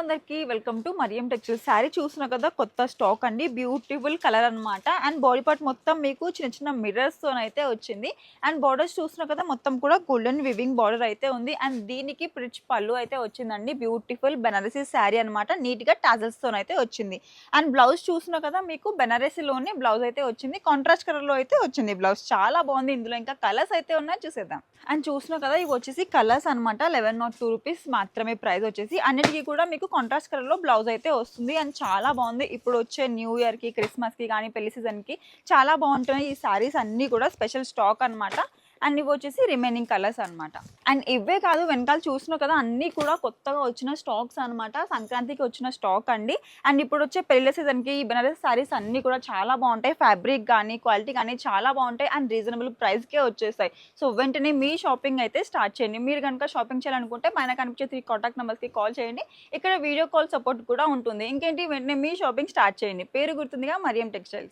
అందరికీ welcome to Mariam textiles. Sari చూస్తున్నా కదా, కొత్త స్టాక్ అండి. బ్యూటిఫుల్ కలర్ అనమాట. అండ్ బాడీ పార్ట్ మొత్తం మీకు చిన్న చిన్న మిర్రర్స్ తోనైతే వచ్చింది. అండ్ బార్డర్స్ చూస్తున్నా కదా, మొత్తం కూడా గోల్డెన్ వివింగ్ బార్డర్ అయితే ఉంది. అండ్ దీనికి రిచ్ పళ్ళు అయితే వచ్చిందండి. బ్యూటిఫుల్ బెనారసీ శారీ అనమాట. నీట్ గా టాజల్స్ తోనైతే వచ్చింది. అండ్ బ్లౌజ్ చూస్తున్నా కదా, మీకు బెనారసీలోనే బ్లౌజ్ అయితే వచ్చింది. కాంట్రాస్ట్ కలర్ లో అయితే వచ్చింది బ్లౌజ్. చాలా బాగుంది. ఇందులో ఇంకా కలర్స్ అయితే ఉన్నాయి, చూసేద్దాం. అండ్ చూస్తున్నా కదా, ఇవి వచ్చేసి కలర్స్ అనమాట. 1102 రూపీస్ మాత్రమే ప్రైస్ వచ్చేసి. అన్నిటికీ కూడా మీకు కాంట్రాస్ట్ కలర్ లో బ్లౌజ్ అయితే వస్తుంది. అండ్ చాలా బాగుంది. ఇప్పుడు వచ్చే న్యూ ఇయర్ కి, క్రిస్మస్ కి కానీ పెళ్లి సీజన్ కి చాలా బాగుంటున్నాయి ఈ సారీస్ అన్ని కూడా. స్పెషల్ స్టాక్ అనమాట. అండ్ ఇవి వచ్చేసి రిమైనింగ్ కలర్స్ అనమాట. అండ్ ఇవే కాదు, వెనకాల చూసినా కదా, అన్ని కూడా కొత్తగా వచ్చిన స్టాక్స్ అనమాట. సంక్రాంతికి వచ్చిన స్టాక్ అండి. అండ్ ఇప్పుడు వచ్చే పెళ్లి సీజన్ కి ఈ బెనారస్ సారీస్ అన్ని కూడా చాలా బాగుంటాయి. ఫ్యాబ్రిక్ కానీ క్వాలిటీ కానీ చాలా బాగుంటాయి. అండ్ రీజనబుల్ ప్రైస్ కే వచ్చేస్తాయి. సో వెంటనే మీ షాపింగ్ అయితే స్టార్ట్ చేయండి. మీరు కనుక షాపింగ్ చేయాలనుకుంటే పైన కనిపించే 3 కాంటాక్ట్ నెంబర్స్ కి కాల్ చేయండి. ఇక్కడ వీడియో కాల్ సపోర్ట్ కూడా ఉంటుంది. ఇంకేంటి, వెంటనే మీ షాపింగ్ స్టార్ట్ చేయండి. పేరు గుర్తుందిగా, మరియం టెక్స్టైల్స్.